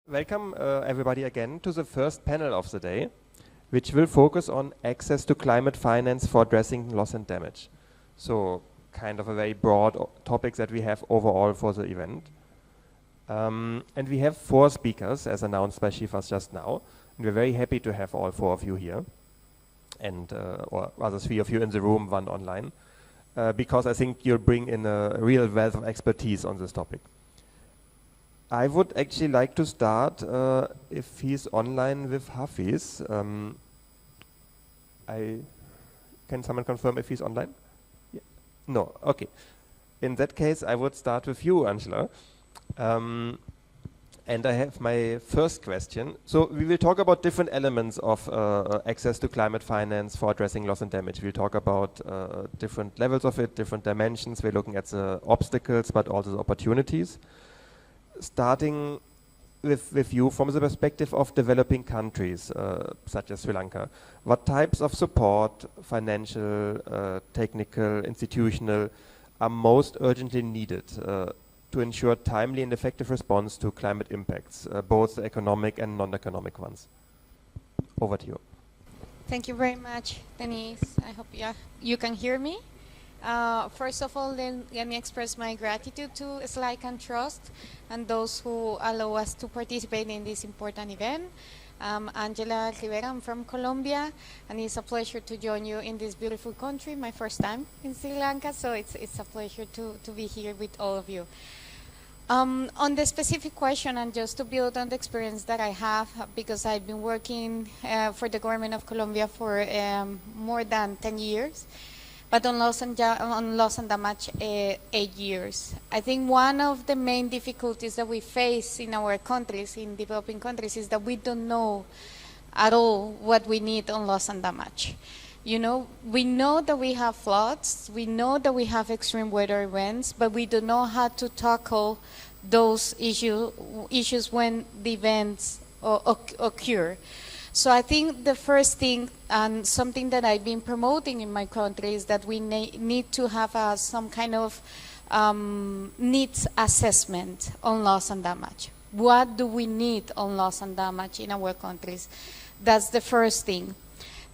Welcome everybody again to the first panel of the day, which will focus on access to climate finance for addressing loss and damage. So kind of a very broad topic that we have overall for the event. And we have 4 speakers as announced by Shifas just now. And we're very happy to have all 4 of you here. And or rather 3 of you in the room, 1 online. Because I think you'll bring in a real wealth of expertise on this topic. I would actually like to start, if he's online, with Hafiz. Can someone confirm if he's online? Yeah. No, okay. In that case, I would start with you, Angela. And I have my first question. So we will talk about different elements of access to climate finance for addressing loss and damage. We'll talk about different levels of it, different dimensions. We're looking at the obstacles, but also the opportunities. Starting with you from the perspective of developing countries, such as Sri Lanka, what types of support, financial, technical, institutional, are most urgently needed to ensure timely and effective response to climate impacts, both economic and non-economic ones? Over to you. Thank you very much, Denise. I hope you can hear me. First of all, then let me express my gratitude to SLYCAN Trust and those who allow us to participate in this important event. Angela Rivera, I'm from Colombia, and it's a pleasure to join you in this beautiful country, my first time in Sri Lanka, so it's a pleasure to be here with all of you. On the specific question, and just to build on the experience that I have, because I've been working for the government of Colombia for more than 10 years, but on loss and damage, 8 years. I think one of the main difficulties that we face in our countries, in developing countries, is that we don't know at all what we need on loss and damage. You know, we know that we have floods, we know that we have extreme weather events, but we don't know how to tackle those issues when the events occur. So I think the first thing, and something that I've been promoting in my country, is that we need to have some kind of needs assessment on loss and damage. What do we need on loss and damage in our countries? That's the first thing.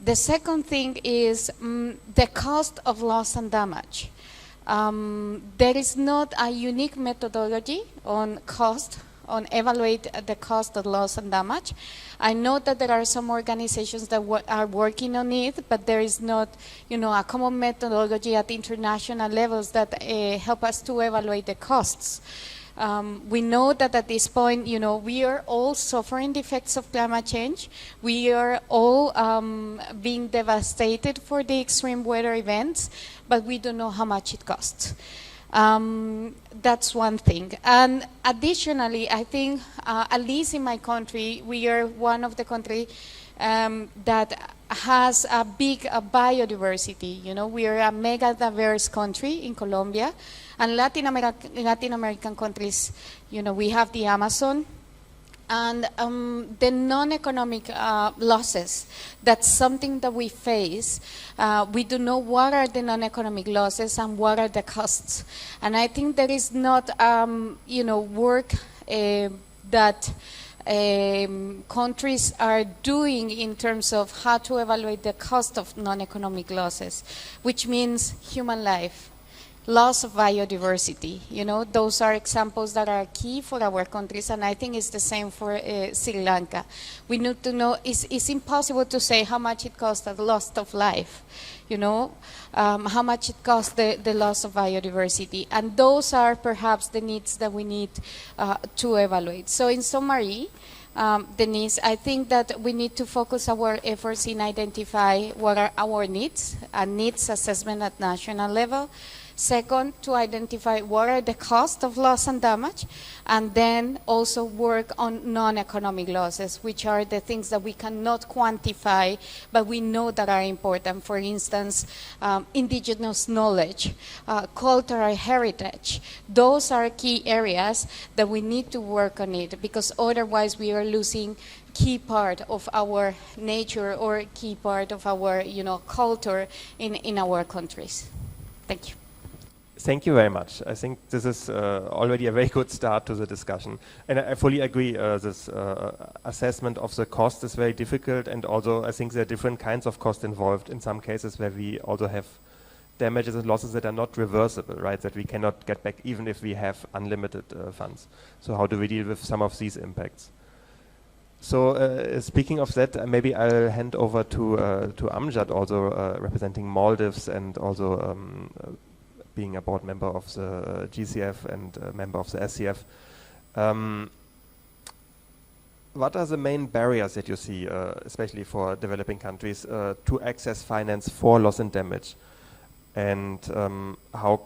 The second thing is the cost of loss and damage. There is not a unique methodology on cost, on evaluate the cost of loss and damage. I know that there are some organizations that are working on it, but there is not, a common methodology at international levels that help us to evaluate the costs. We know that at this point, we are all suffering the effects of climate change. We are all being devastated for the extreme weather events, but we don't know how much it costs. That's one thing. And additionally, I think, at least in my country, we are one of the countries that has a big biodiversity. We are a mega diverse country in Colombia. And Latin American countries, we have the Amazon. And the non-economic losses, that's something that we face. We don't know what are the non-economic losses and what are the costs. And I think there is not, work that countries are doing in terms of how to evaluate the cost of non-economic losses, which means human life, loss of biodiversity. Those are examples that are key for our countries, and I think it's the same for Sri Lanka. We need to know, it's impossible to say how much it costs the loss of life, how much it costs the loss of biodiversity. And those are perhaps the needs that we need to evaluate. So in summary, Denise, I think that we need to focus our efforts in identify what are our needs, and needs assessment at national level. Second, to identify what are the costs of loss and damage, and then also work on non-economic losses, which are the things that we cannot quantify, but we know that are important. For instance, indigenous knowledge, cultural heritage. Those are key areas that we need to work on it, because otherwise we are losing key part of our nature or key part of our, culture in our countries. Thank you. Thank you very much. I think this is already a very good start to the discussion. And I fully agree, this assessment of the cost is very difficult, and also I think there are different kinds of cost involved in some cases where we also have damages and losses that are not reversible, right, that we cannot get back even if we have unlimited funds. So how do we deal with some of these impacts? So speaking of that, maybe I'll hand over to Amjad, also representing Maldives and also being a board member of the GCF and a member of the SCF. What are the main barriers that you see, especially for developing countries, to access finance for loss and damage? And how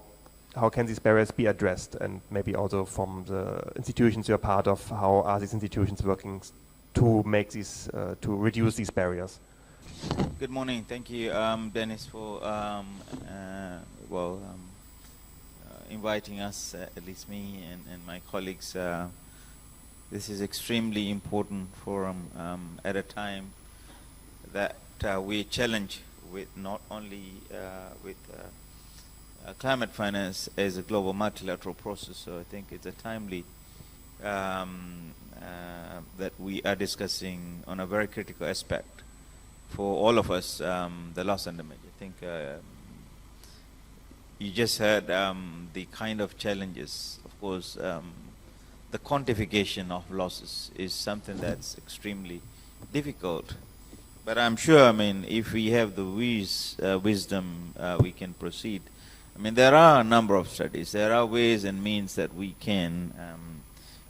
can these barriers be addressed? And maybe also from the institutions you're part of, how are these institutions working to make these, to reduce these barriers? Good morning. Thank you, Dennis, for inviting us, at least me and my colleagues. This is extremely important forum at a time that we challenge with not only with climate finance as a global multilateral process. So I think it's a timely that we are discussing on a very critical aspect for all of us, the loss and damage. I think you just heard the kind of challenges. Of course, the quantification of losses is something that's extremely difficult. But I'm sure, I mean, if we have the wisdom, we can proceed. I mean, there are a number of studies. There are ways and means that we can.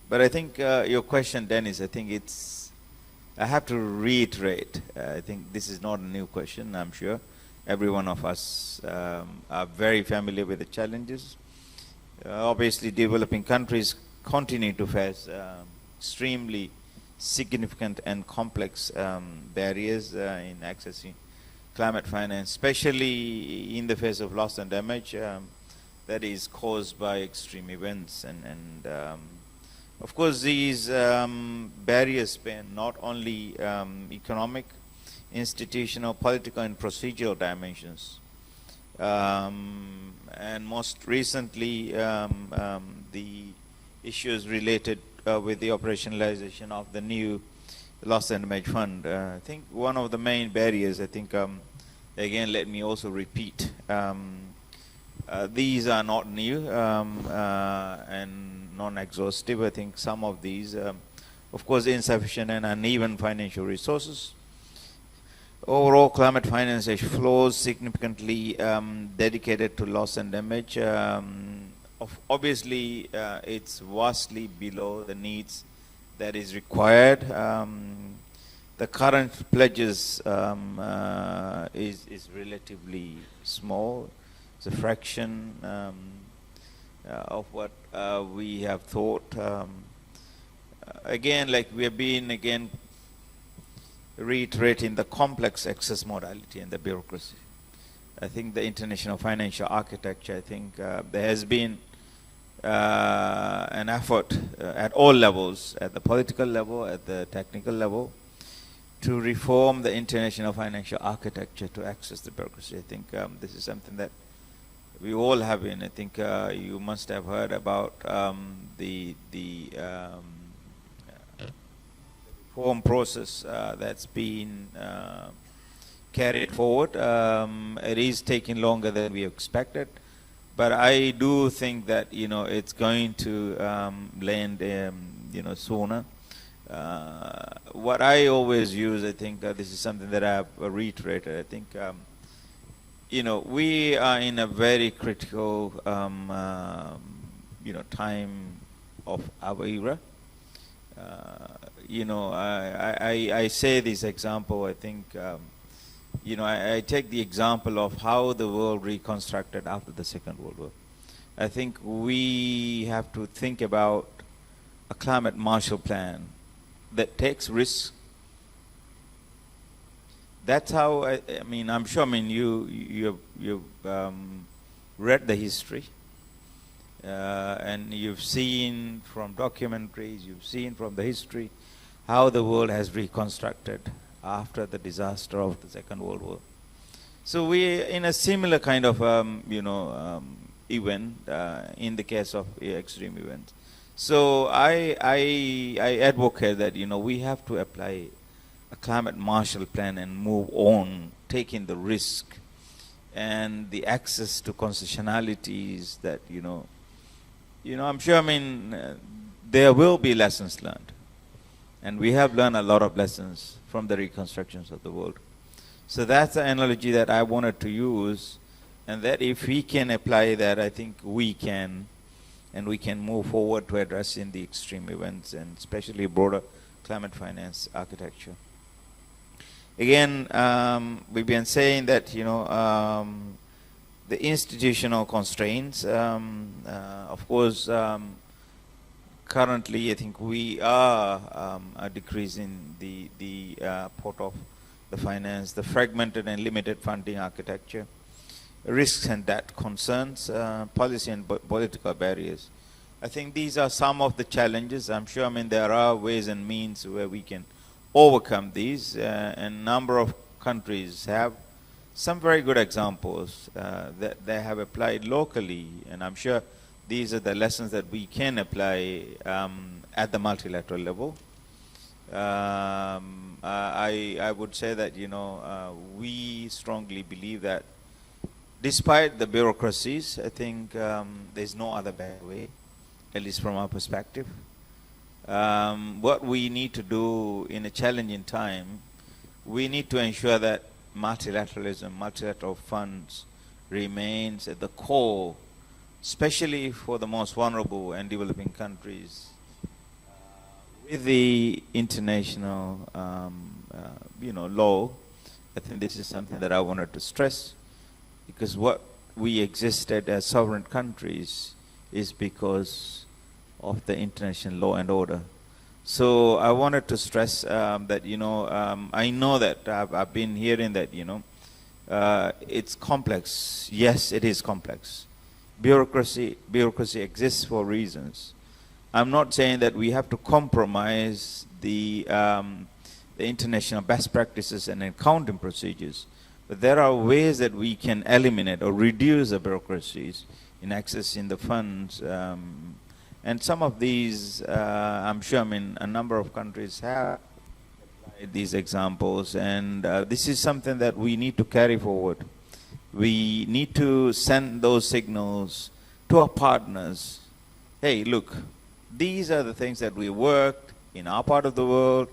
But I think your question, Dennis, I think I have to reiterate. I think this is not a new question, I'm sure. Every one of us are very familiar with the challenges. Obviously, developing countries continue to face extremely significant and complex barriers in accessing climate finance, especially in the face of loss and damage that is caused by extreme events. And of course, these barriers span not only economic, institutional, political, and procedural dimensions. And most recently, the issues related with the operationalization of the new loss and damage fund. I think one of the main barriers, I think, again, let me also repeat, these are not new and non-exhaustive. I think some of these, of course, insufficient and uneven financial resources. Overall, climate finance flows significantly dedicated to loss and damage. Obviously, it's vastly below the needs that is required. The current pledges is relatively small. It's a fraction of what we have thought. Again, like we have been reiterating the complex access modality and the bureaucracy. I think the international financial architecture, I think there has been an effort at all levels, at the political level, at the technical level, to reform the international financial architecture to access the bureaucracy. I think this is something that we all have in. I think you must have heard about the reform process that's been carried forward. It is taking longer than we expected, but I do think that it's going to land sooner. What I always use, I think this is something that I've reiterated. I think we are in a very critical time of our era. I say this example, I think I take the example of how the world reconstructed after the Second World War. I think we have to think about a climate Marshall Plan that takes risks. That's how I'm sure. You've read the history, and you've seen from documentaries, you've seen from the history how the world has reconstructed after the disaster of the Second World War. So we're in a similar kind of event in the case of extreme events. So I advocate that, we have to apply a climate Marshall Plan and move on, taking the risk and the access to constitutionalities that, I'm sure, there will be lessons learned. And we have learned a lot of lessons from the reconstructions of the world. So that's the analogy that I wanted to use, and that if we can apply that, I think we can, and we can move forward to addressing the extreme events and especially broader climate finance architecture. Again, we've been saying that, the institutional constraints, of course, currently I think we are decreasing the pot of the finance, the fragmented and limited funding architecture, risks and debt concerns, policy and political barriers. I think these are some of the challenges. I'm sure, there are ways and means where we can overcome these, and a number of countries have some very good examples that they have applied locally, and I'm sure these are the lessons that we can apply at the multilateral level. I would say that, we strongly believe that despite the bureaucracies, I think there's no other better way, at least from our perspective. What we need to do in a challenging time, we need to ensure that multilateralism, multilateral funds remains at the core, especially for the most vulnerable and developing countries. With the international, law, I think this is something that I wanted to stress, because what we existed as sovereign countries is because of the international law and order. So I wanted to stress that, I know that I've been hearing that, it's complex. Yes, it is complex. Bureaucracy exists for reasons. I'm not saying that we have to compromise the international best practices and accounting procedures, but there are ways that we can eliminate or reduce the bureaucracies in accessing the funds. And some of these, I'm sure, a number of countries have these examples, and this is something that we need to carry forward. We need to send those signals to our partners. Hey, look, these are the things that we worked in our part of the world.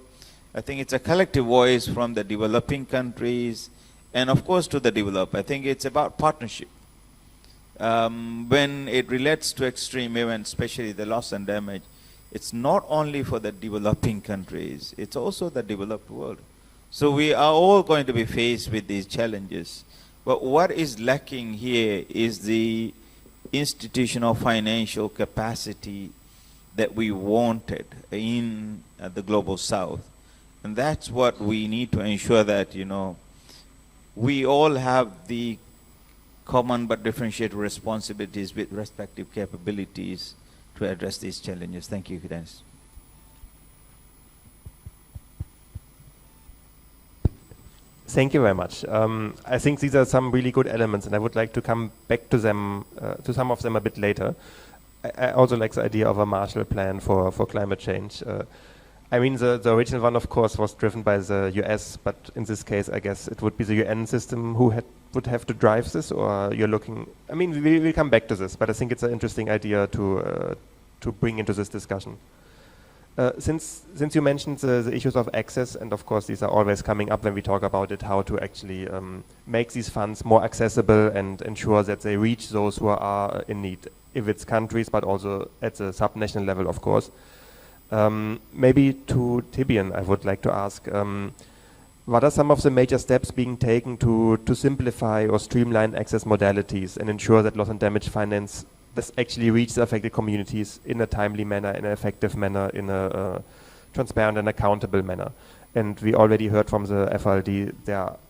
I think it's a collective voice from the developing countries and, of course, to the developed. I think it's about partnership. When it relates to extreme events, especially the loss and damage, it's not only for the developing countries, it's also the developed world. So we are all going to be faced with these challenges. But what is lacking here is the institutional financial capacity that we wanted in the global south. And that's what we need to ensure that, we all have the common but differentiated responsibilities with respective capabilities to address these challenges. Thank you, Dennis. Thank you very much. I think these are some really good elements, and I would like to come back to them, to some of them a bit later. I also like the idea of a Marshall Plan for climate change. The original one, of course, was driven by the US, but in this case, I guess it would be the UN system who would have to drive this, or you're looking... we will come back to this, but I think it's an interesting idea to bring into this discussion. Since you mentioned the issues of access, and of course these are always coming up when we talk about it, how to actually make these funds more accessible and ensure that they reach those who are in need, if it's countries, but also at the subnational level, of course. Maybe to Thibyan, I would like to ask, what are some of the major steps being taken to simplify or streamline access modalities and ensure that loss and damage finance does actually reach the affected communities in a timely manner, in an effective manner, in a transparent and accountable manner? And we already heard from the FLD,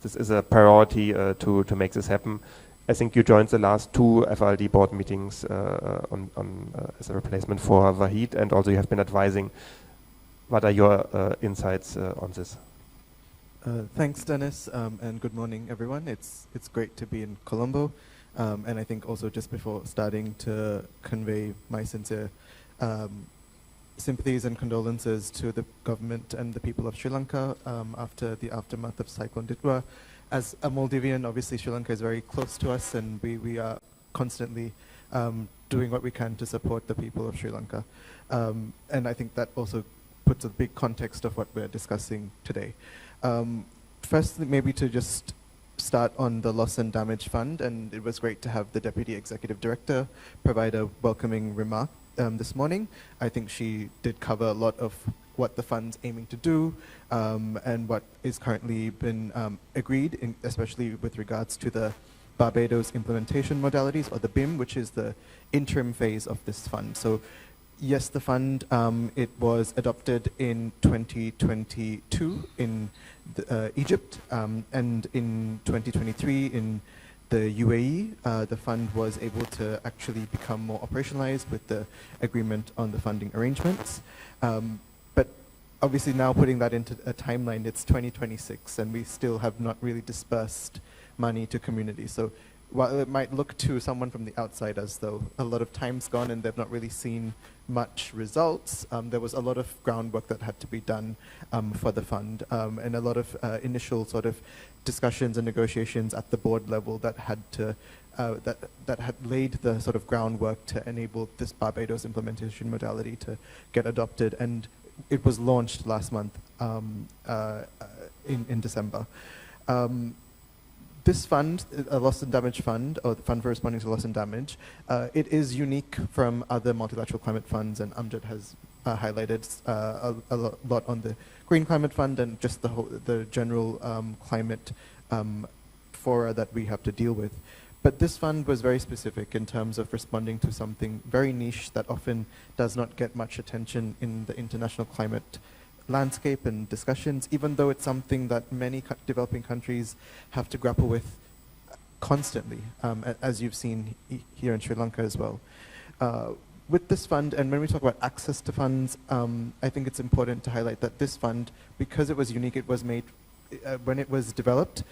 this is a priority to make this happen. I think you joined the last two FLD board meetings as a replacement for Wahid, and also you have been advising. What are your insights on this? Thanks, Dennis, and good morning, everyone. It's great to be in Colombo. And I think also just before starting to convey my sincere sympathies and condolences to the government and the people of Sri Lanka after the aftermath of Cyclone Ditwa. As a Maldivian, obviously Sri Lanka is very close to us, and we are constantly doing what we can to support the people of Sri Lanka. And I think that also puts a big context of what we're discussing today. Firstly, maybe to just start on the Loss and Damage Fund, and it was great to have the Deputy Executive Director provide a welcoming remark this morning. I think she did cover a lot of what the fund's aiming to do and what is currently been agreed, especially with regards to the Barbados implementation modalities, or the BIM, which is the interim phase of this fund. So yes, the fund, it was adopted in 2022 in Egypt, and in 2023 in the UAE. The fund was able to actually become more operationalized with the agreement on the funding arrangements. But obviously now putting that into a timeline, it's 2026, and we still have not really dispersed money to communities. So while it might look to someone from the outside as though a lot of time's gone and they've not really seen much results, there was a lot of groundwork that had to be done for the fund, and a lot of initial sort of discussions and negotiations at the board level that had to that had laid the sort of groundwork to enable this Barbados implementation modality to get adopted, and it was launched last month in December. This fund, a loss and damage fund, or the fund for responding to loss and damage, it is unique from other multilateral climate funds, and Amjad has highlighted a lot on the Green Climate Fund and just the general climate fora that we have to deal with. But this fund was very specific in terms of responding to something very niche that often does not get much attention in the international climate landscape and discussions, even though it's something that many developing countries have to grapple with constantly, as you've seen here in Sri Lanka as well. With this fund, and when we talk about access to funds, I think it's important to highlight that this fund, because it was unique, it was made, when it was developed,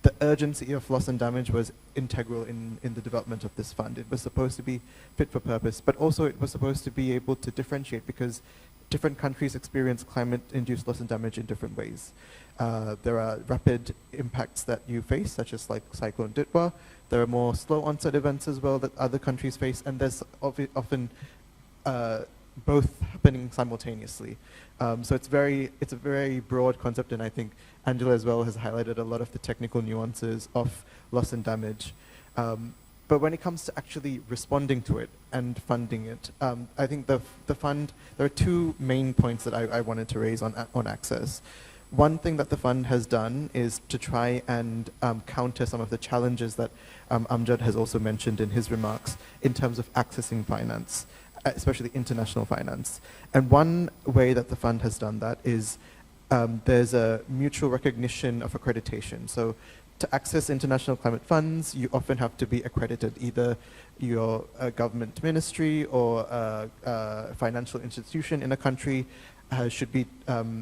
the urgency of loss and damage was integral in the development of this fund. It was supposed to be fit for purpose, but also it was supposed to be able to differentiate, because different countries experience climate-induced loss and damage in different ways. There are rapid impacts that you face, such as like Cyclone Ditwa. There are more slow onset events as well that other countries face, and there's often both happening simultaneously. So it's a very broad concept, and I think Angela as well has highlighted a lot of the technical nuances of loss and damage. But when it comes to actually responding to it and funding it, I think the fund, there are two main points that I wanted to raise on access. One thing that the fund has done is to try and counter some of the challenges that Amjad has also mentioned in his remarks in terms of accessing finance, especially international finance. And one way that the fund has done that is there's a mutual recognition of accreditation. So to access international climate funds, you often have to be accredited. Either you're a government ministry or a financial institution in a country should be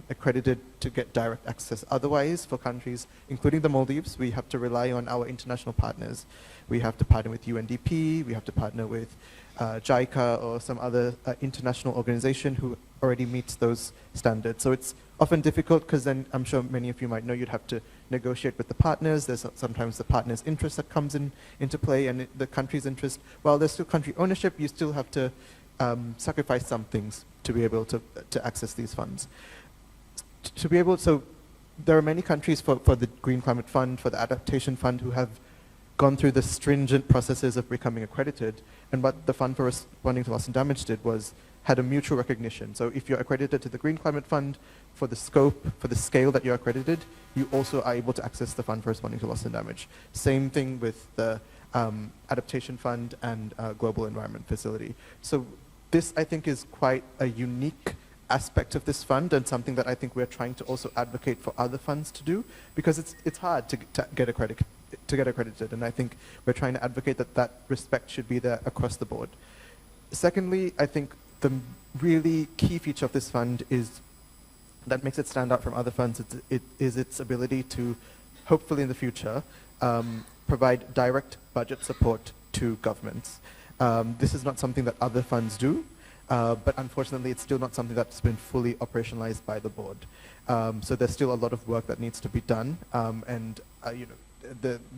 accredited to get direct access. Otherwise, for countries, including the Maldives, we have to rely on our international partners. We have to partner with UNDP, we have to partner with JICA or some other international organization who already meets those standards. So it's often difficult, because then I'm sure many of you might know you'd have to negotiate with the partners. There's sometimes the partner's interest that comes into play, and the country's interest. While there's still country ownership, you still have to sacrifice some things to be able to access these funds. So there are many countries for the Green Climate Fund, for the Adaptation Fund, who have gone through the stringent processes of becoming accredited, and what the Fund for Responding to Loss and Damage did was had a mutual recognition. So if you're accredited to the Green Climate Fund, for the scope, for the scale that you're accredited, you also are able to access the Fund for Responding to Loss and Damage. Same thing with the Adaptation Fund and Global Environment Facility. So this, I think, is quite a unique aspect of this fund, and something that I think we're trying to also advocate for other funds to do, because it's hard to get accredited, and I think we're trying to advocate that respect should be there across the board. Secondly, I think the really key feature of this fund is that makes it stand out from other funds is its ability to, hopefully in the future, provide direct budget support to governments. This is not something that other funds do, but unfortunately it's still not something that's been fully operationalized by the board. So there's still a lot of work that needs to be done,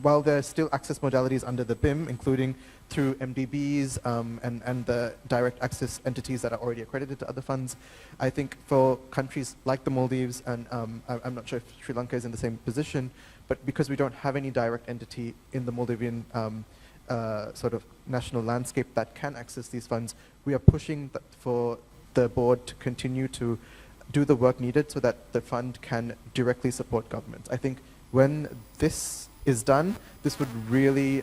while there are still access modalities under the BIM, including through MDBs and the direct access entities that are already accredited to other funds, I think for countries like the Maldives, and I'm not sure if Sri Lanka is in the same position, but because we don't have any direct entity in the Maldivian sort of national landscape that can access these funds, we are pushing for the board to continue to do the work needed so that the fund can directly support governments. I think when this is done, this would really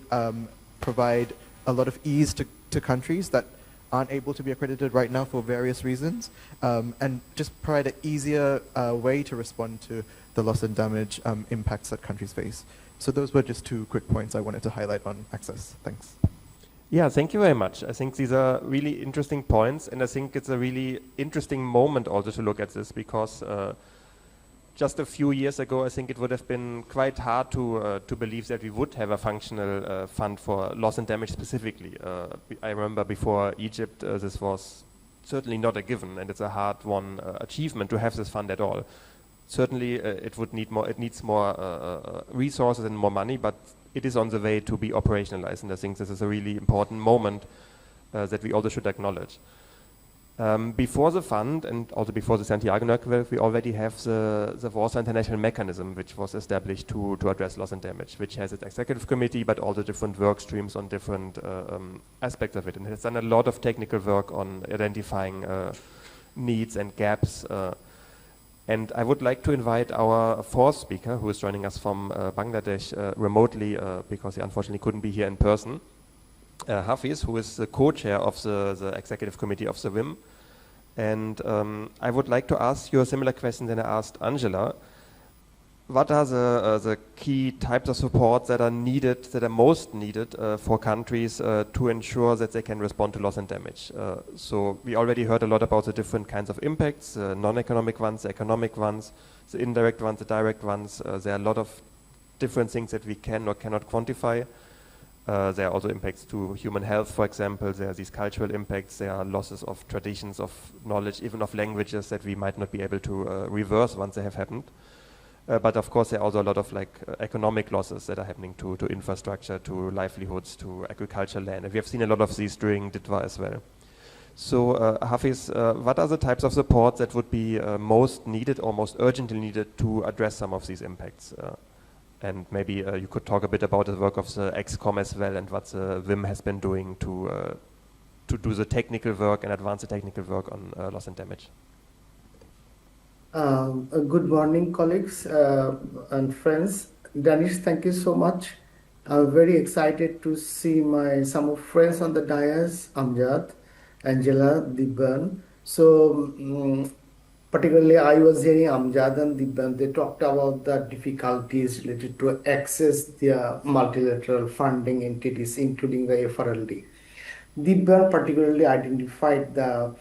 provide a lot of ease to countries that aren't able to be accredited right now for various reasons, and just provide an easier way to respond to the loss and damage impacts that countries face. So those were just 2 quick points I wanted to highlight on access. Thanks. Yeah, thank you very much. I think these are really interesting points, and I think it's a really interesting moment also to look at this, because just a few years ago, I think it would have been quite hard to believe that we would have a functional fund for loss and damage specifically. I remember before Egypt, this was certainly not a given, and it's a hard-won achievement to have this fund at all. Certainly, it would need more. It needs more resources and more money, but it is on the way to be operationalized, and I think this is a really important moment that we also should acknowledge. Before the fund and also before the Santiago Network, we already have the Warsaw International Mechanism, which was established to address loss and damage, which has its executive committee, but all the different work streams on different aspects of it. And it's done a lot of technical work on identifying needs and gaps. And I would like to invite our 4th speaker, who is joining us from Bangladesh remotely, because he unfortunately couldn't be here in person. Hafiz, who is the co-chair of the executive committee of the WIM. And I would like to ask you a similar question that I asked Angela. What are the key types of support that are needed, that are most needed for countries to ensure that they can respond to loss and damage? So we already heard a lot about the different kinds of impacts, non-economic ones, the economic ones, the indirect ones, the direct ones. There are a lot of different things that we can or cannot quantify. There are also impacts to human health, for example. There are these cultural impacts. There are losses of traditions, of knowledge, even of languages that we might not be able to reverse once they have happened. But of course, there are also a lot of economic losses that are happening to infrastructure, to livelihoods, to agricultural land. And we have seen a lot of these during DITWA as well. So Hafiz, what are the types of support that would be most needed or most urgently needed to address some of these impacts? And maybe you could talk a bit about the work of the ExCom as well, and what the WIM has been doing to do the technical work and advance the technical work on loss and damage. Good morning, colleagues and friends. Danish, thank you so much. I'm very excited to see some of friends on the dais, Amjad, Angela, Thibyan. So particularly I was hearing Amjad and Thibyan, they talked about the difficulties related to access their multilateral funding entities, including the FRLD. Thibyan particularly identified the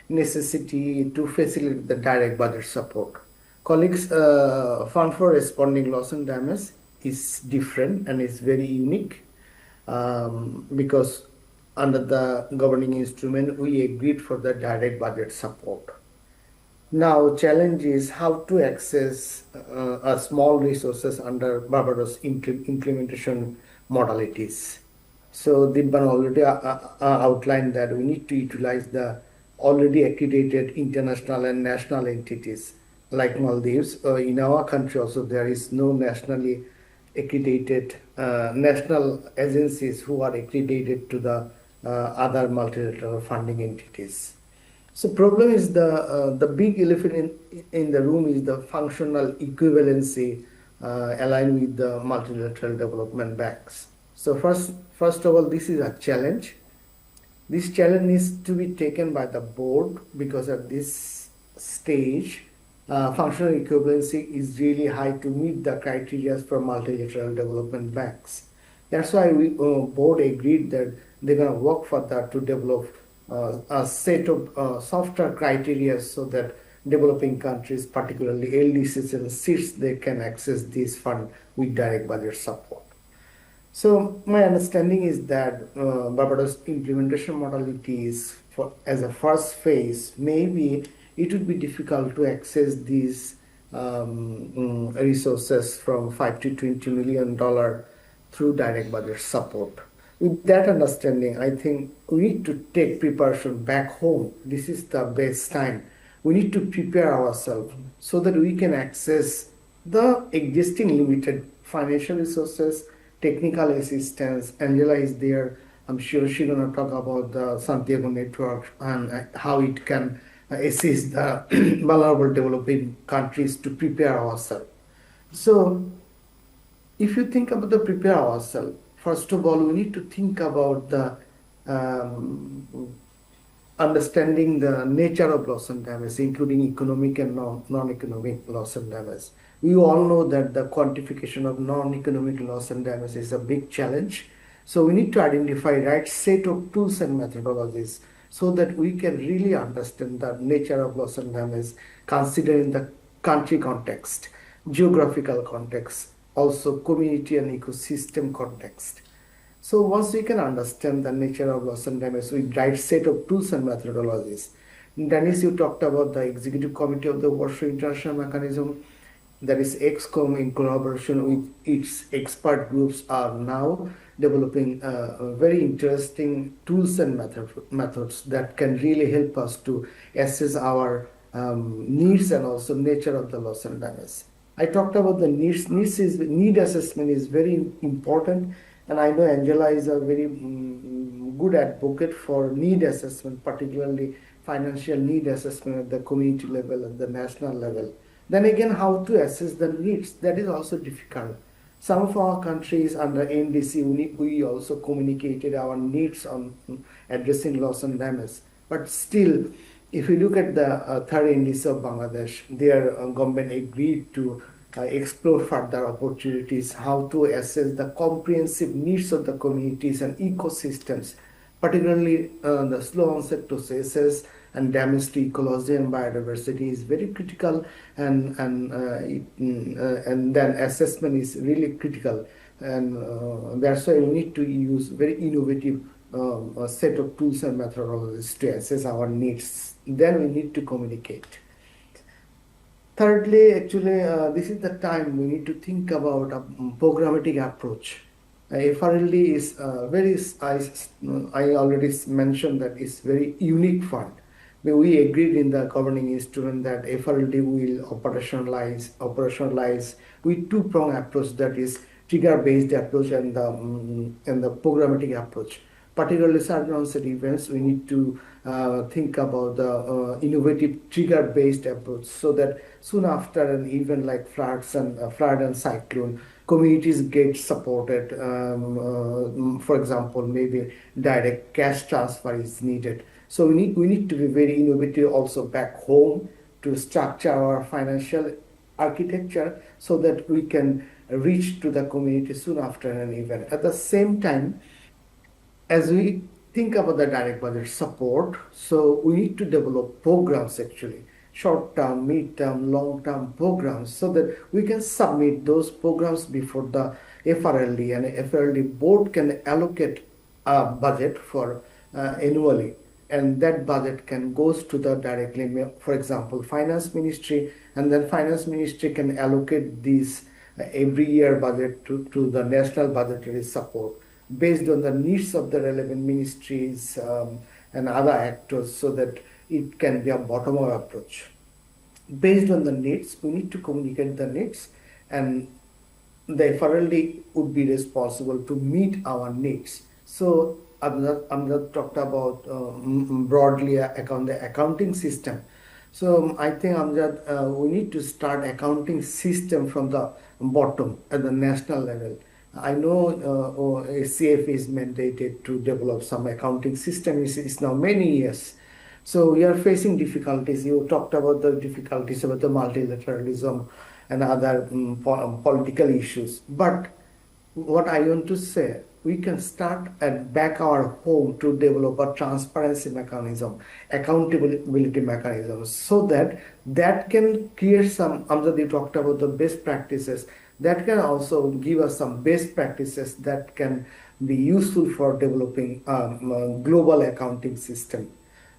necessity to facilitate the direct budget support. Colleagues, Fund for Responding Loss and Damage is different and is very unique because under the governing instrument we agreed for the direct budget support. Now challenge is how to access small resources under Barbados implementation modalities. So Thibyan already outlined that we need to utilize the already accredited international and national entities like Maldives. In our country also there is no nationally accredited national agencies who are accredited to the other multilateral funding entities. So problem is the big elephant in the room is the functional equivalency aligned with the multilateral development banks. So first of all, this is a challenge. This challenge needs to be taken by the board because at this stage, functional equivalency is really high to meet the criteria for multilateral development banks. That's why board agreed that they're going to work for that to develop a set of softer criteria so that developing countries, particularly LDCs and SIDS, they can access this fund with direct budget support. So my understanding is that Barbados implementation modalities as a first phase, maybe it would be difficult to access these resources from $5 to $20 million through direct budget support. With that understanding, I think we need to take preparation back home. This is the best time. We need to prepare ourselves so that we can access the existing limited financial resources, technical assistance. Angela is there. I'm sure she's going to talk about the Santiago Network and how it can assist the vulnerable developing countries to prepare ourselves. So, if you think about the prepare ourselves, first of all, we need to think about the understanding the nature of loss and damage, including economic and non-economic loss and damage. We all know that the quantification of non-economic loss and damage is a big challenge. So we need to identify right set of tools and methodologies so that we can really understand the nature of loss and damage, considering the country context, geographical context, also community and ecosystem context. So once we can understand the nature of loss and damage with right set of tools and methodologies. Dennis, you talked about the executive committee of the Warsaw International Mechanism. That is EXCOM in collaboration with its expert groups are now developing very interesting tools and methods that can really help us to assess our needs and also nature of the loss and damage. I talked about the needs. Need assessment is very important, and I know Angela is a very good advocate for need assessment, particularly financial need assessment at the community level and the national level. Then again, how to assess the needs, that is also difficult. Some of our countries under NDC, we also communicated our needs on addressing loss and damage. But still, if you look at the third NDC of Bangladesh, their government agreed to explore further opportunities, how to assess the comprehensive needs of the communities and ecosystems, particularly the slow onset to assess and damage to ecology and biodiversity is very critical, and then assessment is really critical, and that's why we need to use very innovative set of tools and methodologies to assess our needs. Then we need to communicate. Thirdly, actually, this is the time we need to think about a programmatic approach. FRLD is very, I already mentioned that it's very unique fund. We agreed in the governing instrument that FRLD will operationalize with two-pronged approach, that is trigger-based approach and the programmatic approach. Particularly certain onset events, we need to think about the innovative trigger-based approach so that soon after an event like flood and cyclone, communities get supported. For example, maybe direct cash transfer is needed. So we need to be very innovative also back home to structure our financial architecture so that we can reach to the community soon after an event. At the same time, as we think about the direct budget support, so we need to develop programs actually, short-term, mid-term, long-term programs, so that we can submit those programs before the FRLD, and FRLD board can allocate a budget for annually, and that budget can goes to the directly, for example, finance ministry, and then finance ministry can allocate these every year budget to the national budgetary support based on the needs of the relevant ministries and other actors, so that it can be a bottom-up approach. Based on the needs, we need to communicate the needs, and the FRLD would be responsible to meet our needs. So Amjad talked about broadly the accounting system. So I think, Amjad, we need to start accounting system from the bottom at the national level. I know ACF is mandated to develop some accounting system. It's now many years. So we are facing difficulties. You talked about the difficulties about the multilateralism and other political issues. But what I want to say, we can start at back our home to develop a transparency mechanism, accountability mechanism, so that can create some, Amjad, you talked about the best practices, that can also give us some best practices that can be useful for developing a global accounting system.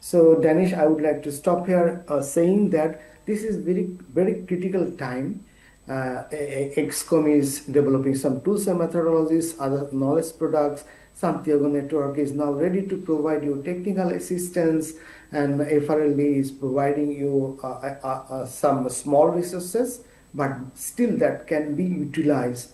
So Danish, I would like to stop here saying that this is very critical time. XCOM is developing some tools and methodologies, other knowledge products. Santiago Network is now ready to provide you technical assistance, and FRLB is providing you some small resources, but still that can be utilized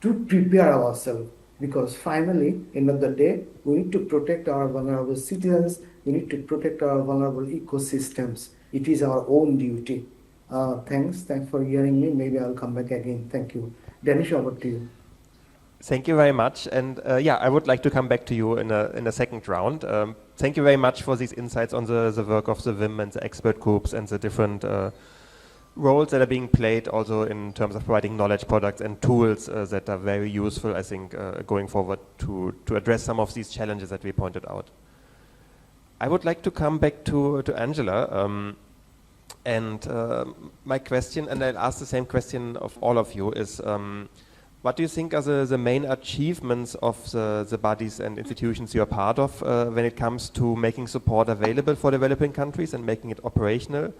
to prepare ourselves, because finally, end of the day, we need to protect our vulnerable citizens, we need to protect our vulnerable ecosystems. It is our own duty. Thanks for hearing me. Maybe I'll come back again. Thank you. Danish, over to you. Thank you very much. And yeah, I would like to come back to you in a second round. Thank you very much for these insights on the work of the WIM and the expert groups and the different roles that are being played also in terms of providing knowledge products and tools that are very useful, I think, going forward to address some of these challenges that we pointed out. I would like to come back to Angela. And my question, and I'll ask the same question of all of you, is what do you think are the main achievements of the bodies and institutions you're part of when it comes to making support available for developing countries and making it operational?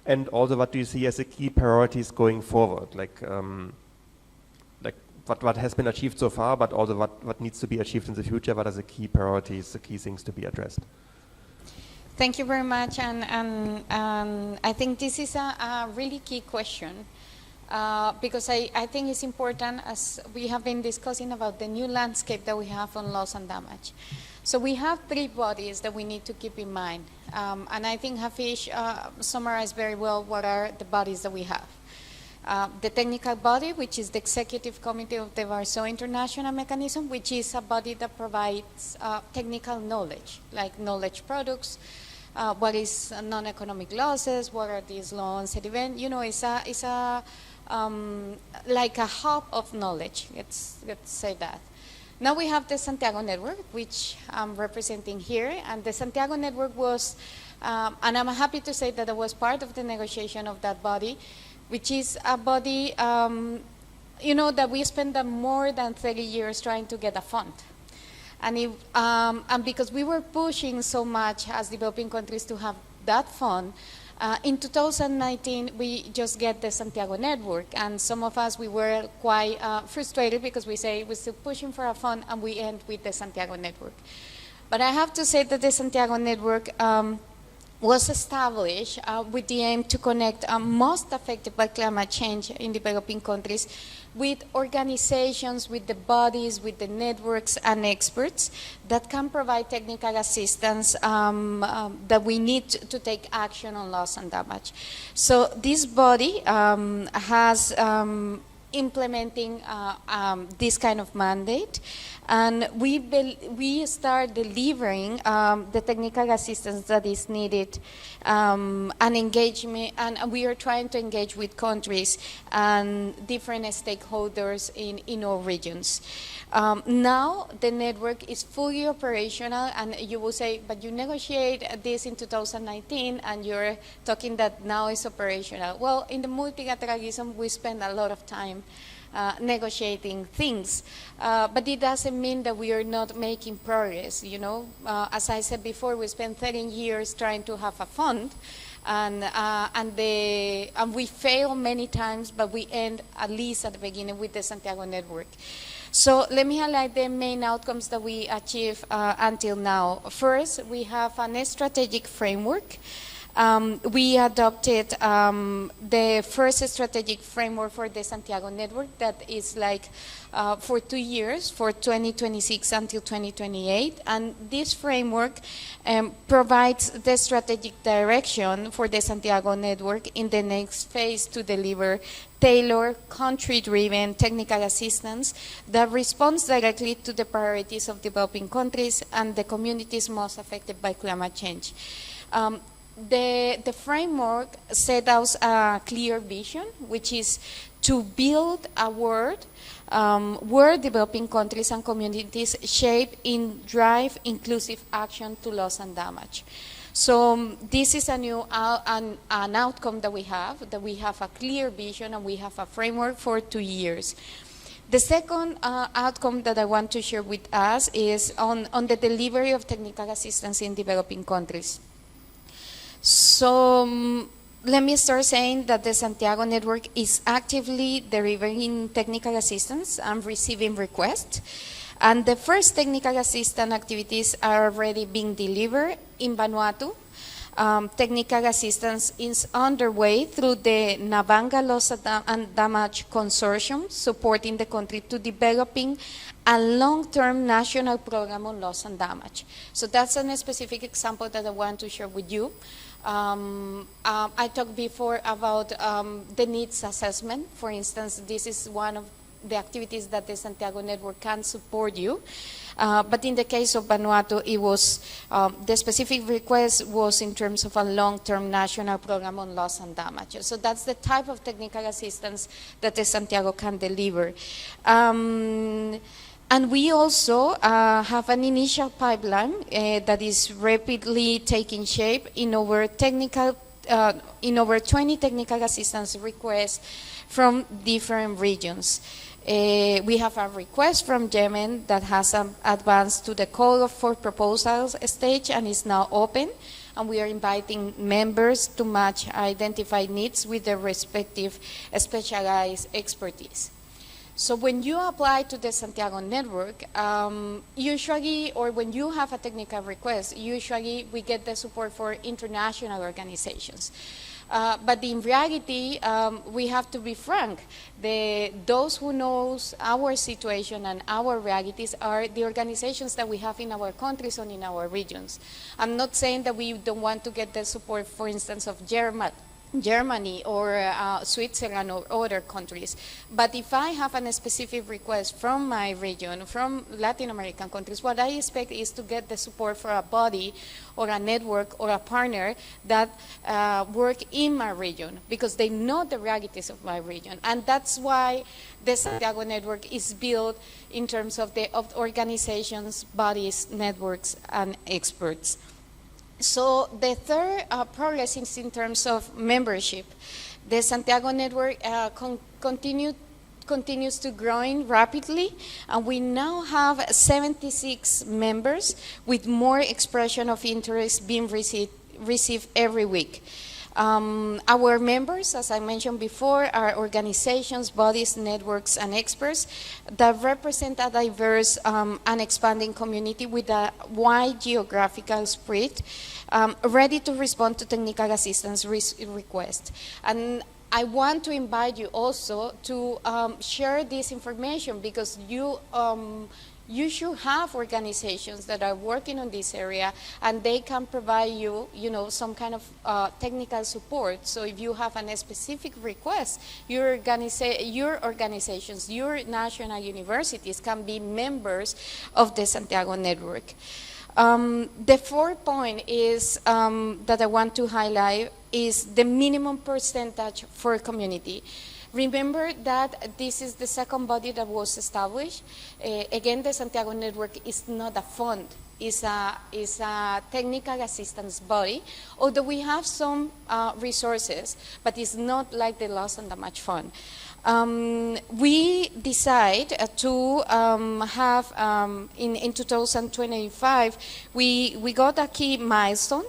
And also, what do you see as the key priorities going forward? Like what has been achieved so far, but also what needs to be achieved in the future? What are the key priorities, the key things to be addressed? Thank you very much, and I think this is a really key question because I think it's important, as we have been discussing about the new landscape that we have on loss and damage. So we have three bodies that we need to keep in mind, and I think Hafiz summarized very well what are the bodies that we have. The technical body, which is the executive committee of the Warsaw International Mechanism, which is a body that provides technical knowledge, like knowledge products, what is non-economic losses, what are these loans, event. You know, it's a like a hub of knowledge. Let's say that. Now we have the Santiago Network, which I'm representing here, and the Santiago Network was, and I'm happy to say that I was part of the negotiation of that body, which is a body, you know, that we spent more than 30 years trying to get a fund. And because we were pushing so much as developing countries to have that fund, in 2019 we just get the Santiago Network, and some of us, we were quite frustrated because we say we're still pushing for a fund and we end with the Santiago Network. But I have to say that the Santiago Network was established with the aim to connect most affected by climate change in developing countries with organizations, with the bodies, with the networks and experts that can provide technical assistance that we need to take action on loss and damage. So this body has implementing this kind of mandate, and we start delivering the technical assistance that is needed and engagement, and we are trying to engage with countries and different stakeholders in all regions. Now the network is fully operational, and you will say, but you negotiate this in 2019 and you're talking that now it's operational. Well, in the multilateralism we spend a lot of time negotiating things, but it doesn't mean that we are not making progress. You know, as I said before, we spent 13 years trying to have a fund, and we fail many times, but we end at least at the beginning with the Santiago Network. So let me highlight the main outcomes that we achieved until now. First, we have a strategic framework. We adopted the first strategic framework for the Santiago Network that is like for 2 years, for 2026 until 2028. And this framework provides the strategic direction for the Santiago Network in the next phase to deliver tailored, country-driven technical assistance that responds directly to the priorities of developing countries and the communities most affected by climate change. The framework set out a clear vision, which is to build a world where developing countries and communities shape and drive inclusive action to loss and damage. So this is a new an outcome that we have a clear vision and we have a framework for 2 years. The second outcome that I want to share with us is on the delivery of technical assistance in developing countries. So let me start saying that the Santiago Network is actively delivering technical assistance and receiving requests. And the first technical assistance activities are already being delivered in Vanuatu. Technical assistance is underway through the Navanga Loss and Damage Consortium, supporting the country to developing a long-term national program on loss and damage. So that's a specific example that I want to share with you. I talked before about the needs assessment. For instance, this is one of the activities that the Santiago Network can support you. But in the case of Vanuatu, it was, the specific request was in terms of a long-term national program on loss and damage. So that's the type of technical assistance that the Santiago can deliver. And we also have an initial pipeline that is rapidly taking shape in over 20 technical assistance requests from different regions. We have a request from Yemen that has advanced to the call for proposals stage and is now open, and we are inviting members to match identified needs with their respective specialized expertise. So when you apply to the Santiago Network, usually, or when you have a technical request, usually we get the support for international organizations. But in reality, we have to be frank. Those who knows our situation and our realities are the organizations that we have in our countries and in our regions. I'm not saying that we don't want to get the support, for instance, of Germany or Switzerland or other countries. But if I have a specific request from my region, from Latin American countries, what I expect is to get the support for a body or a network or a partner that work in my region, because they know the realities of my region. And that's why the Santiago Network is built in terms of organizations, bodies, networks, and experts. So the third progress is in terms of membership. The Santiago Network continues to growing rapidly, and we now have 76 members with more expression of interest being received every week. Our members, as I mentioned before, are organizations, bodies, networks, and experts that represent a diverse and expanding community with a wide geographical spread, ready to respond to technical assistance requests. And I want to invite you also to share this information, because you should have organizations that are working on this area, and they can provide you, some kind of technical support. So if you have a specific request, your organizations, your national universities can be members of the Santiago Network. The fourth point is that I want to highlight is the minimum percentage for community. Remember that this is the second body that was established. Again, the Santiago Network is not a fund. It's a technical assistance body, although we have some resources, but it's not like the Loss and Damage Fund. We decide to have, in 2025, we got a key milestone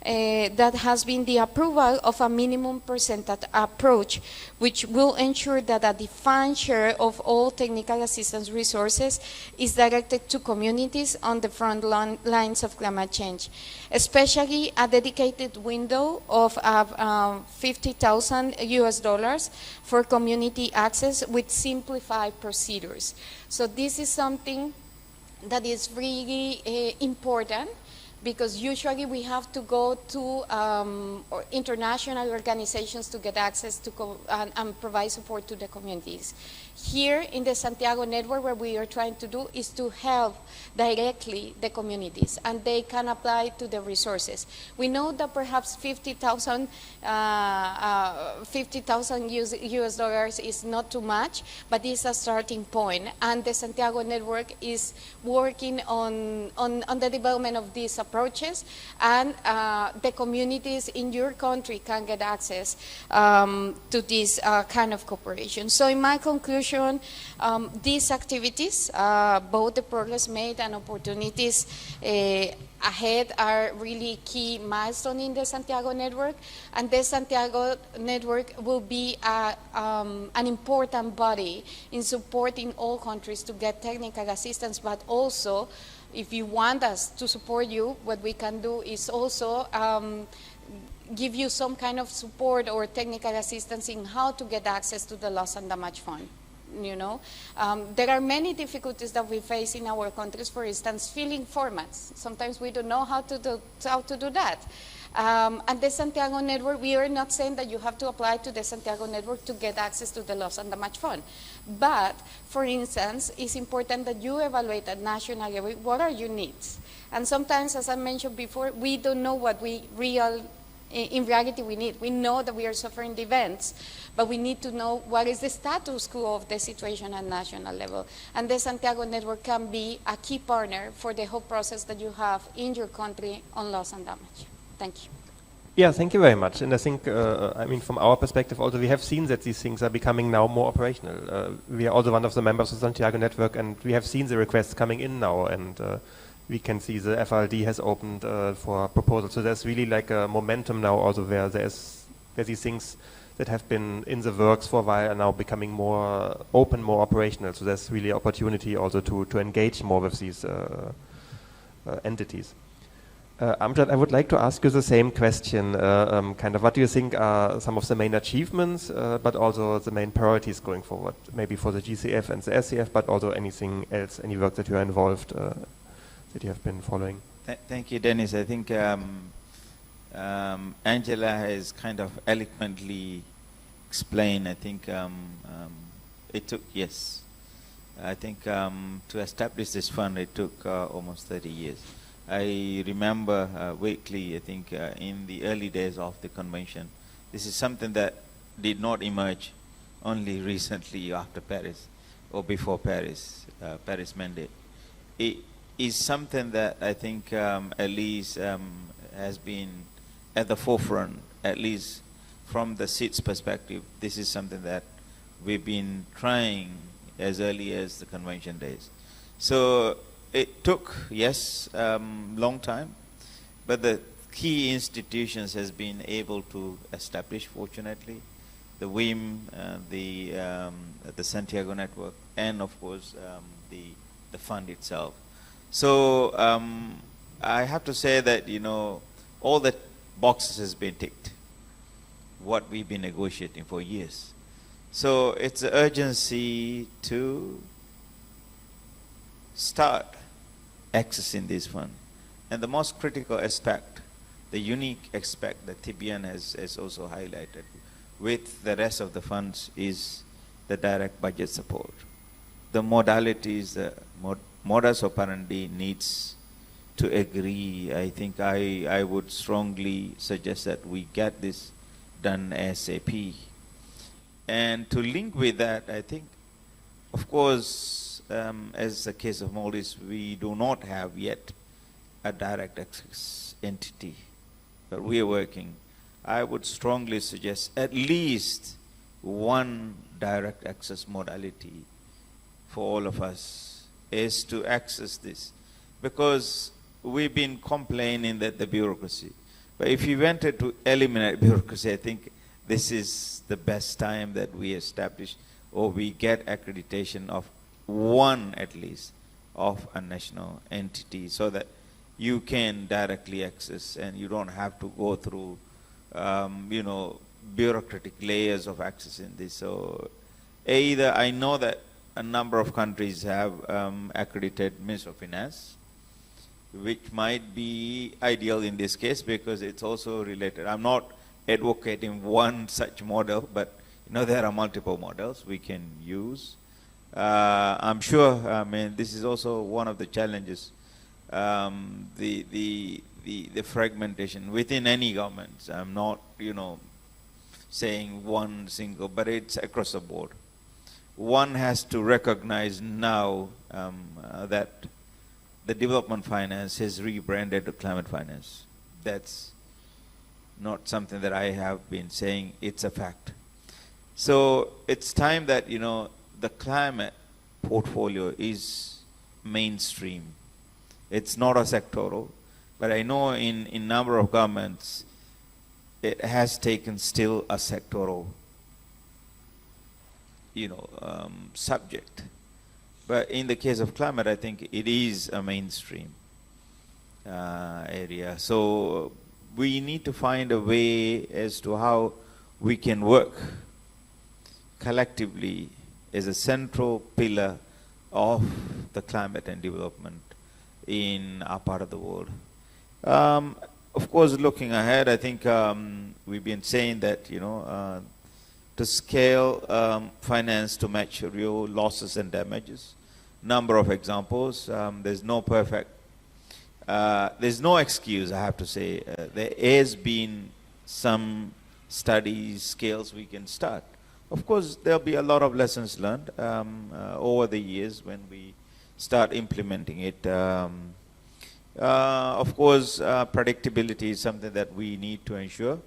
that has been the approval of a minimum percentage approach, which will ensure that a defined share of all technical assistance resources is directed to communities on the front lines of climate change, especially a dedicated window of $50,000 for community access with simplified procedures. So this is something that is really important, because usually we have to go to international organizations to get access to and provide support to the communities. Here in the Santiago Network, what we are trying to do is to help directly the communities, and they can apply to the resources. We know that perhaps $50,000 US is not too much, but it's a starting point, and the Santiago Network is working on the development of this approach approaches, and the communities in your country can get access to this kind of cooperation. So in my conclusion, these activities, both the progress made and opportunities ahead, are really key milestone in the Santiago Network, and the Santiago Network will be an important body in supporting all countries to get technical assistance, but also, if you want us to support you, what we can do is also give you some kind of support or technical assistance in how to get access to the loss and damage fund. You know, there are many difficulties that we face in our countries. For instance, filling formats. Sometimes we don't know how to do that. And the Santiago Network, we are not saying that you have to apply to the Santiago Network to get access to the loss and damage fund. But, for instance, it's important that you evaluate at national level what are your needs. And sometimes, as I mentioned before, we don't know what in reality we need. We know that we are suffering the events, but we need to know what is the status quo of the situation at national level. And the Santiago Network can be a key partner for the whole process that you have in your country on loss and damage. Thank you. Yeah, thank you very much. And I think, I mean, from our perspective also, we have seen that these things are becoming now more operational. We are also one of the members of the Santiago Network, and we have seen the requests coming in now, and we can see the FRLD has opened for proposals. So there's really like a momentum now also where there's these things that have been in the works for a while are now becoming more open, more operational. So there's really opportunity also to engage more with these entities. Amjad, I would like to ask you the same question, kind of what do you think are some of the main achievements, but also the main priorities going forward, maybe for the GCF and the SCF, but also anything else, any work that you are involved that you have been following? Thank you, Dennis. I think Angela has kind of eloquently explained. I think it took, yes, I think to establish this fund, it took almost 30 years. I remember vaguely, I think in the early days of the convention, this is something that did not emerge only recently after Paris or before Paris, Paris mandate. It is something that I think at least has been at the forefront, at least from the SIDS perspective. This is something that we've been trying as early as the convention days. So it took, yes, long time, but the key institutions has been able to establish, fortunately, the WIM, the Santiago Network, and of course the fund itself. So I have to say that, you know, all the boxes has been ticked, what we've been negotiating for years. So it's an urgency to start accessing this fund. And the most critical aspect, the unique aspect that Thibyan has also highlighted with the rest of the funds is the direct budget support. The modalities, the modus operandi needs to agree. I think I would strongly suggest that we get this done ASAP. And to link with that, I think, of course, as the case of Maldives, we do not have yet a direct access entity, but we are working. I would strongly suggest at least one direct access modality for all of us is to access this, because we've been complaining that the bureaucracy, but if you wanted to eliminate bureaucracy, I think this is the best time that we establish or we get accreditation of one at least of a national entity, so that you can directly access and you don't have to go through you know, bureaucratic layers of accessing this. So either I know that a number of countries have accredited Minister of Finance, which might be ideal in this case because it's also related. I'm not advocating one such model, but you know, there are multiple models we can use. I'm sure, I mean, this is also one of the challenges, the fragmentation within any government. I'm not, you know, saying one single, but it's across the board. One has to recognize now that the development finance has rebranded to climate finance. That's not something that I have been saying, it's a fact. So it's time that, you know, the climate portfolio is mainstream. It's not a sectoral, but I know in number of governments, it has taken still a sectoral, you know, subject. But in the case of climate, I think it is a mainstream area. So we need to find a way as to how we can work collectively as a central pillar of the climate and development in our part of the world. Of course, looking ahead, I think we've been saying that, you know, to scale finance to match real losses and damages. Number of examples. There's no perfect, there's no excuse, I have to say. There has been some studies, scales we can start. Of course, there'll be a lot of lessons learned over the years when we start implementing it. Of course, predictability is something that we need to ensure.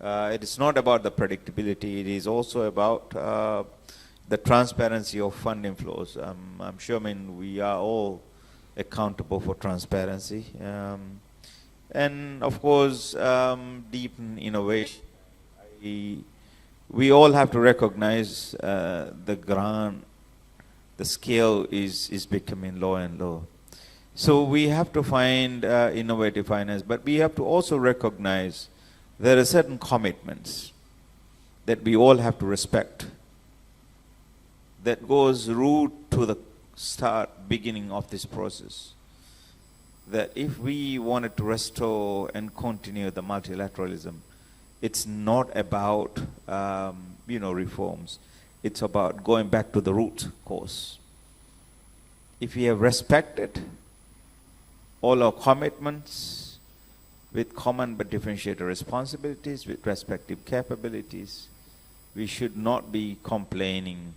It is not about the predictability, it is also about the transparency of fund inflows. I'm sure, I mean, we are all accountable for transparency. And of course, deepen innovation. We all have to recognize the scale is becoming lower and lower. So we have to find innovative finance, but we have to also recognize there are certain commitments that we all have to respect that goes root to the beginning of this process. That if we wanted to restore and continue the multilateralism, it's not about you know, reforms. It's about going back to the root cause. If we have respected all our commitments with common but differentiated responsibilities, with respective capabilities, we should not be complaining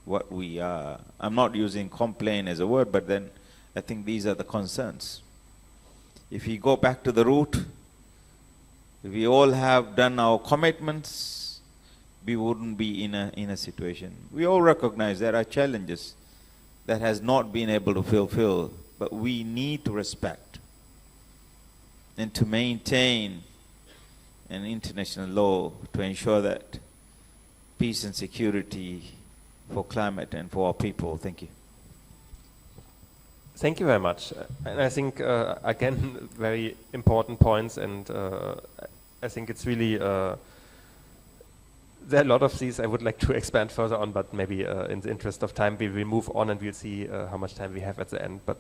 what we are. I'm not using complain as a word, but then I think these are the concerns. If we go back to the root, if we all have done our commitments, we wouldn't be in a situation. We all recognize there are challenges that has not been able to fulfill, but we need to respect and to maintain an international law to ensure that peace and security for climate and for our people. Thank you. Thank you very much. And I think, again, very important points, and I think it's really, there are a lot of these I would like to expand further on, but maybe in the interest of time, we will move on and we'll see how much time we have at the end. But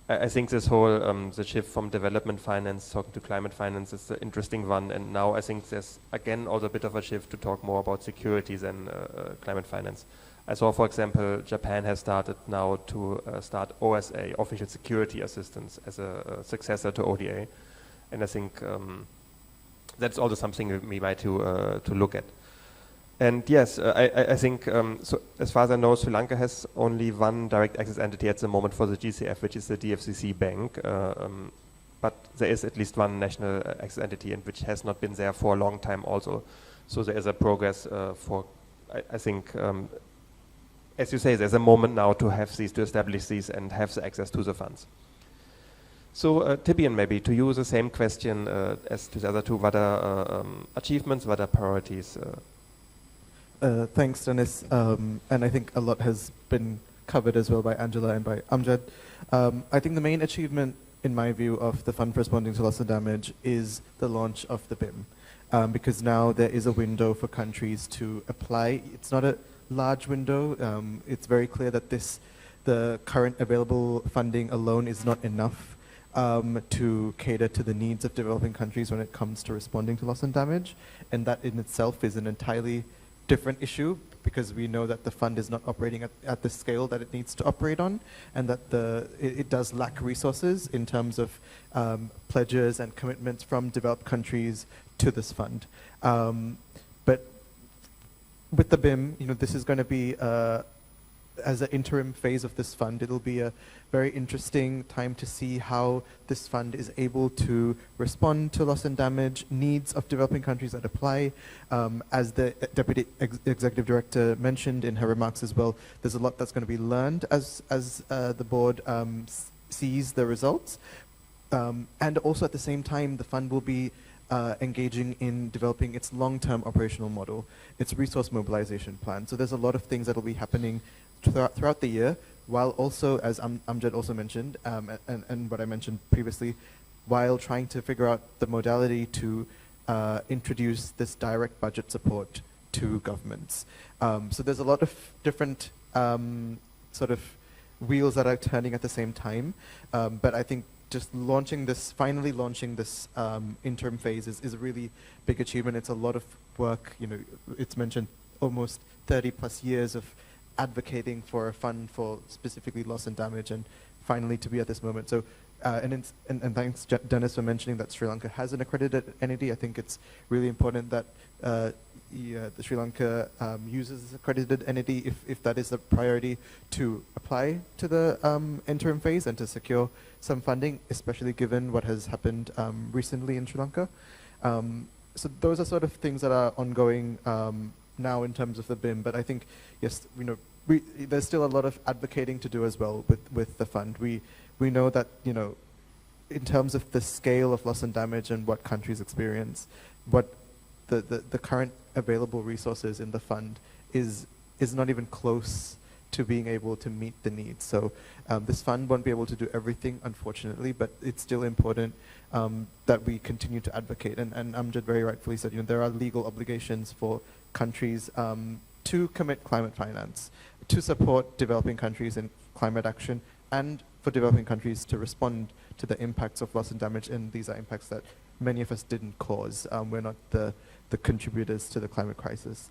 I think this whole, the shift from development finance talking to climate finance is an interesting one, and now I think there's, again, also a bit of a shift to talk more about security than climate finance. I saw, for example, Japan has started now to start OSA, Official Security Assistance, as a successor to ODA. And I think that's also something we might to look at. And yes, I think, so as far as I know, Sri Lanka has only one direct access entity at the moment for the GCF, which is the DFCC bank. But there is at least one national access entity, and which has not been there for a long time also. So there is a progress for, I think, as you say, there's a moment now to have these, to establish these and have the access to the funds. So Thibyan, maybe to you the same question as to the other two. What are achievements, what are priorities? Thanks, Dennis. And I think a lot has been covered as well by Angela and by Amjad. I think the main achievement, in my view, of the Fund for Responding to Loss and Damage is the launch of the BIM. Because now there is a window for countries to apply. It's not a large window. It's very clear that the current available funding alone is not enough to cater to the needs of developing countries when it comes to responding to loss and damage. And that in itself is an entirely different issue, because we know that the fund is not operating at the scale that it needs to operate on, and that it does lack resources in terms of pledges and commitments from developed countries to this fund. But with the BIM, this is going to be as an interim phase of this fund, it'll be a very interesting time to see how this fund is able to respond to loss and damage needs of developing countries that apply. As the Deputy Executive Director mentioned in her remarks as well, there's a lot that's going to be learned as the board sees the results. And also at the same time, the fund will be engaging in developing its long-term operational model, its resource mobilization plan. So there's a lot of things that will be happening throughout the year, while also, as Amjad also mentioned, and what I mentioned previously, while trying to figure out the modality to introduce this direct budget support to governments. So there's a lot of different sort of wheels that are turning at the same time, but I think just finally launching this interim phase is a really big achievement. It's a lot of work. You know, it's mentioned almost 30 plus years of advocating for a fund for specifically loss and damage, and finally to be at this moment. So, and thanks Dennis for mentioning that Sri Lanka has an accredited entity. I think it's really important that the Sri Lanka uses this accredited entity if that is the priority to apply to the interim phase and to secure some funding, especially given what has happened recently in Sri Lanka. So those are sort of things that are ongoing now in terms of the BIM, but I think, yes, you know, there's still a lot of advocating to do as well with the fund. We know that, you know, in terms of the scale of loss and damage and what countries experience, what the current available resources in the fund is not even close to being able to meet the needs. So this fund won't be able to do everything, unfortunately, but it's still important that we continue to advocate. And Amjad very rightfully said, you know, there are legal obligations for countries to commit climate finance, to support developing countries in climate action, and for developing countries to respond to the impacts of loss and damage. And these are impacts that many of us didn't cause. We're not the contributors to the climate crisis.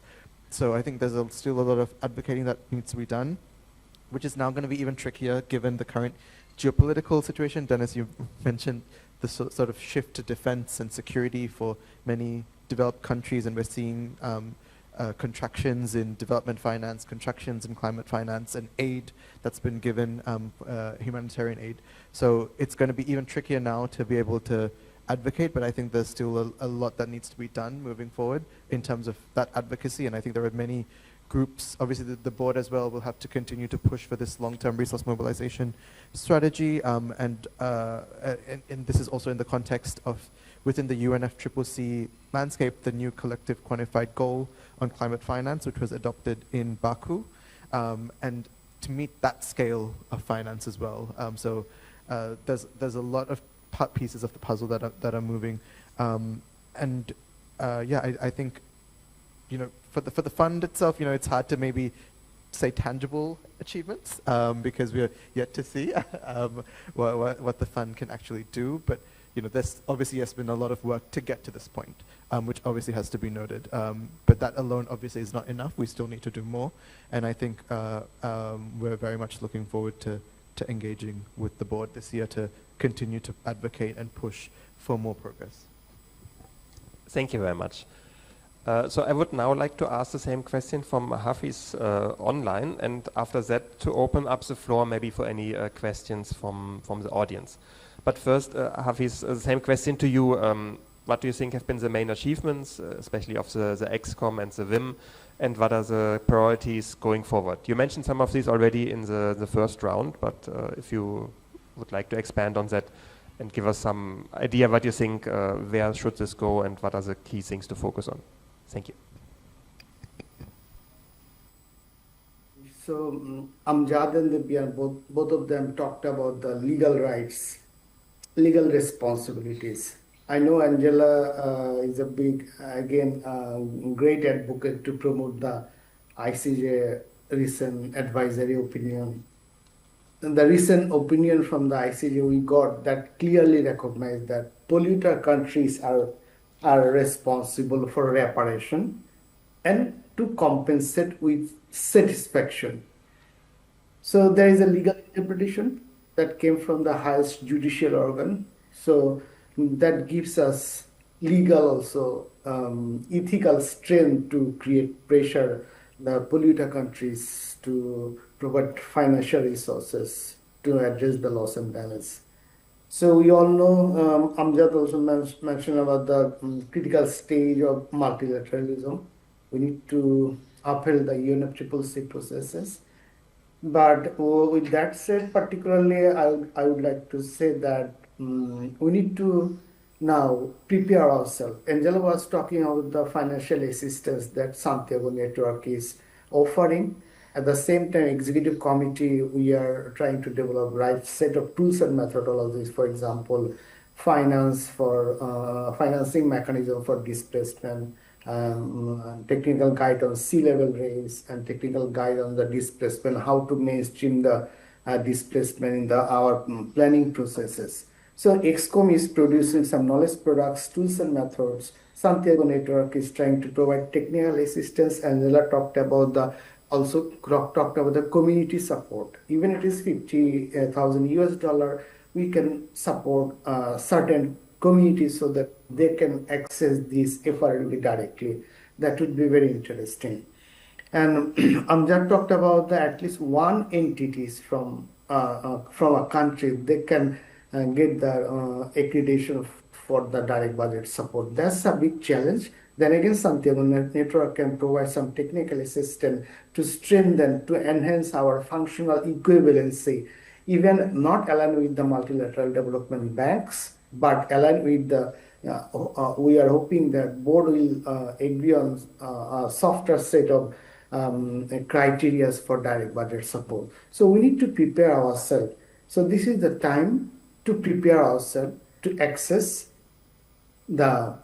So I think there's still a lot of advocating that needs to be done, which is now going to be even trickier given the current geopolitical situation. Dennis, you mentioned the sort of shift to defense and security for many developed countries, and we're seeing contractions in development finance, contractions in climate finance, and aid that's been given, humanitarian aid. So it's going to be even trickier now to be able to advocate, but I think there's still a lot that needs to be done moving forward in terms of that advocacy, and I think there are many groups, obviously the board as well will have to continue to push for this long-term resource mobilization strategy, and this is also in the context of within the UNFCCC landscape, the new collective quantified goal on climate finance, which was adopted in Baku, and to meet that scale of finance as well. So there's a lot of pieces of the puzzle that are moving, and yeah, I think, you know, for the fund itself, you know, it's hard to maybe say tangible achievements because we're yet to see what the fund can actually do. But you know, there's obviously has been a lot of work to get to this point, which obviously has to be noted. But that alone obviously is not enough. We still need to do more, and I think we're very much looking forward to engaging with the board this year to continue to advocate and push for more progress. Thank you very much. So I would now like to ask the same question from Hafiz online, and after that to open up the floor maybe for any questions from the audience. But first, Hafiz, the same question to you. What do you think have been the main achievements, especially of the XCOM and the WIM, and what are the priorities going forward? You mentioned some of these already in the first round, but if you would like to expand on that and give us some idea what you think, where should this go and what are the key things to focus on? Thank you. So Amjad and Thibyan, both of them talked about the legal rights, legal responsibilities. I know Angela is a big, again, great advocate to promote the ICJ recent advisory opinion. And the recent opinion from the ICJ we got that clearly recognized that polluter countries are responsible for reparation and to compensate with satisfaction. So there is a legal interpretation that came from the highest judicial organ. So that gives us legal also ethical strength to create pressure the polluter countries to provide financial resources to address the loss and damage. So we all know, Amjad also mentioned about the critical stage of multilateralism. We need to uphold the UNFCCC processes. But with that said, particularly, I would like to say that we need to now prepare ourselves. Angela was talking about the financial assistance that Santiago Network is offering. At the same time, executive committee, we are trying to develop right set of tools and methodologies. For example, financing mechanism for displacement, technical guide on sea level raise, and technical guide on the displacement, how to mainstream the displacement in our planning processes. So EXCOM is producing some knowledge products, tools and methods. Santiago Network is trying to provide technical assistance, and Angela talked about the community support. Even it is $50,000 we can support certain communities so that they can access this FRLD directly. That would be very interesting. And Amjad talked about that at least one entities from a country, they can get the accreditation for the direct budget support. That's a big challenge. Then again, Santiago Network can provide some technical assistance to strengthen, to enhance our functional equivalency, even not aligned with the multilateral development banks, but aligned with the, we are hoping that board will agree on a softer set of criteria for direct budget support. So we need to prepare ourselves. So this is the time to prepare ourselves to access the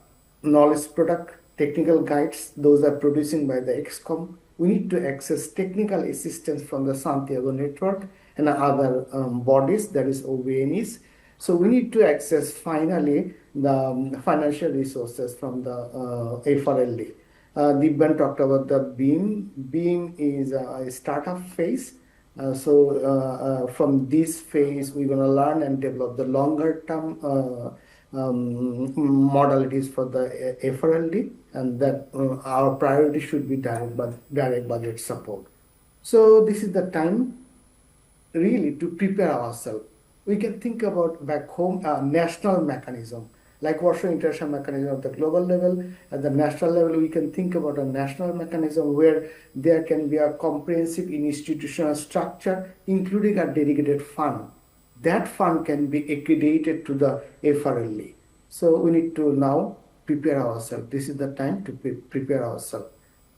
knowledge product, technical guides, those are producing by the EXCOM. We need to access technical assistance from the Santiago Network and other bodies, that is OVNs. So we need to access finally the financial resources from the FRLD. Thibyan talked about the BEAM. BEAM is a startup phase. From this phase, we're going to learn and develop the longer term modalities for the FRLD, and that our priority should be direct budget support. So this is the time really to prepare ourselves. We can think about back home a national mechanism, like Warsaw International Mechanism at the global level. At the national level, we can think about a national mechanism where there can be a comprehensive institutional structure, including a dedicated fund. That fund can be accredited to the FRLD. So we need to now prepare ourselves. This is the time to prepare ourselves.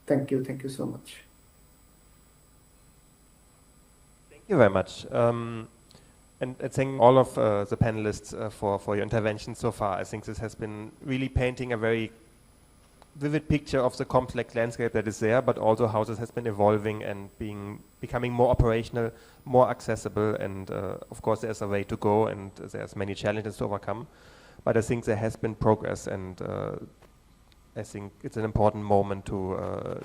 Thank you. Thank you so much. Thank you very much. And thank all of the panelists for your intervention so far. I think this has been really painting a very vivid picture of the complex landscape that is there, but also how this has been evolving and becoming more operational, more accessible, and of course there's a way to go and there's many challenges to overcome. But I think there has been progress, and I think it's an important moment to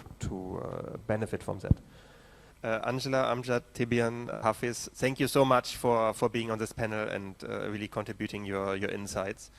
benefit from that. Angela, Amjad, Thibyan, Hafiz, thank you so much for being on this panel and really contributing your insights.